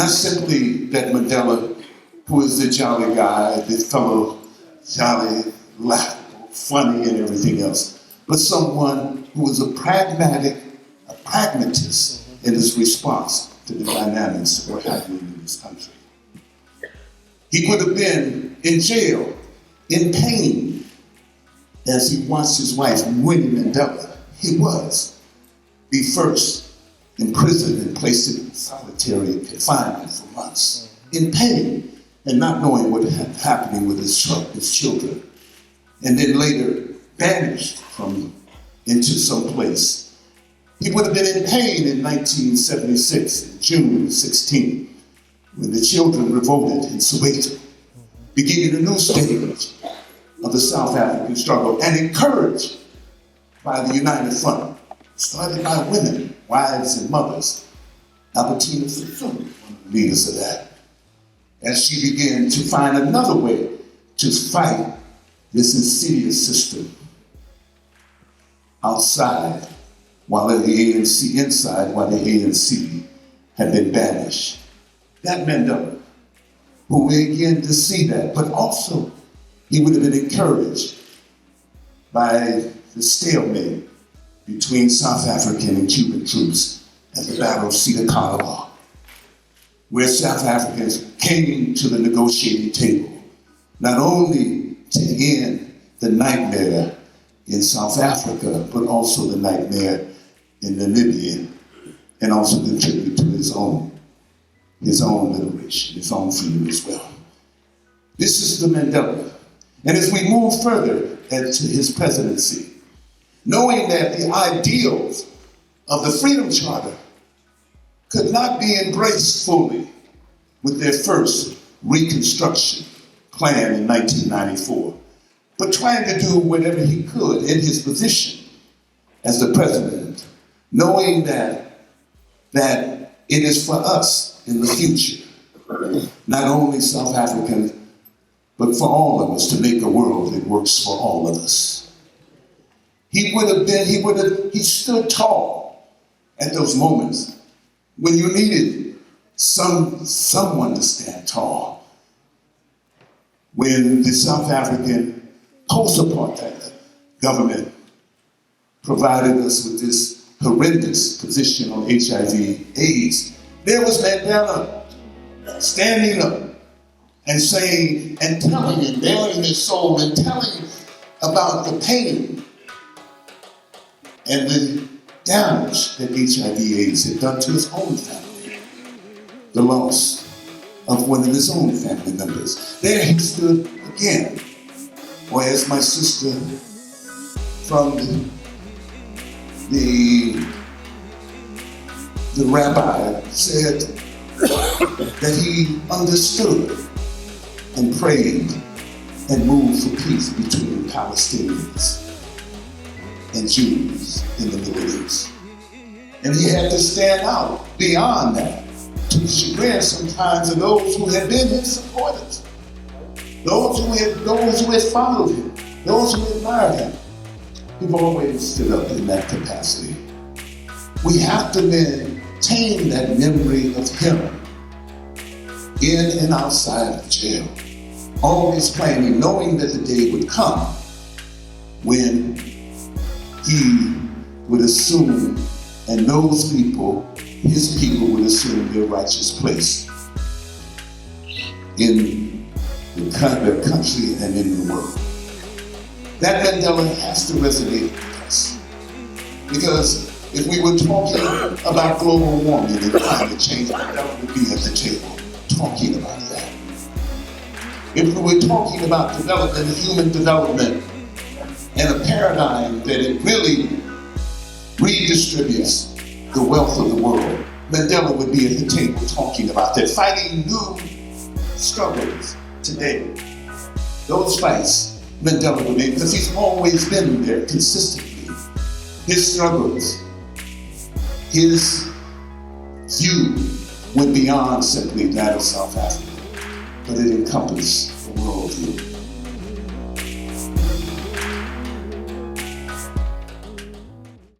Not simply that Mandela, who is the jolly guy, the fellow jolly, laughable, funny, and everything else, but someone who was a pragmatist in his response to the dynamics that were happening in this country. He could have been in jail, in pain, as he watched his wife, Winnie Mandela. He was. Be first imprisoned and placed in solitary confinement for months, in pain, and not knowing what was happening with his children. And then later banished into some place. He would have been in pain in 1976, June 16, when the children revolted in Soweto, beginning a new stage of the South African struggle, and encouraged by the United Front, started by women, wives and mothers. Albertina Sisulu, one of the leaders of that, as she began to find another way to fight this insidious system outside, while the ANC inside, while the ANC had been banished. That Mandela, who we began to see that, but also he would have been encouraged by the stalemate between South African and Cuban troops at the Battle of Cedar Colorado, where South Africans came to the negotiating table, not only to end the nightmare in South Africa, but also the nightmare in Namibia, and also contribute to his own liberation, his own freedom as well. This is the Mandela. And as we move further into his presidency, knowing that the ideals of the Freedom Charter could not be embraced fully with their first Reconstruction plan in 1994, but trying to do whatever he could in his position as the president, knowing that it is for us in the future, not only South Africans, but for all of us to make a world that works for all of us. He stood tall at those moments when you needed someone to stand tall. When the South African post-apartheid government provided us with this horrendous position on HIV/AIDS, there was Mandela standing up and saying and telling and bearing his soul and telling about the pain and the damage that HIV/AIDS had done to his own family, the loss of one of his own family members. There he stood again, or as my sister from the rabbi said, that he understood and prayed and moved for peace between Palestinians and Jews in the Middle East. And he had to stand out beyond that, to the chagrin sometimes of those who had been his supporters, those who had followed him, those who admired him. He've always stood up in that capacity. We have to maintain that memory of him in and outside of jail, always planning, knowing that the day would come when he would assume, and those people, his people would assume their righteous place in the country and in the world. That Mandela has to resonate with us. Because if we were talking about global warming and climate change, Mandela would be at the table talking about that. If we were talking about development, human development, and a paradigm that it really redistributes the wealth of the world, Mandela would be at the table talking about that, fighting new struggles today. Those fights, Mandela would be, because he's always been there consistently. His struggles, his view went beyond simply that of South Africa, but it encompassed the worldview.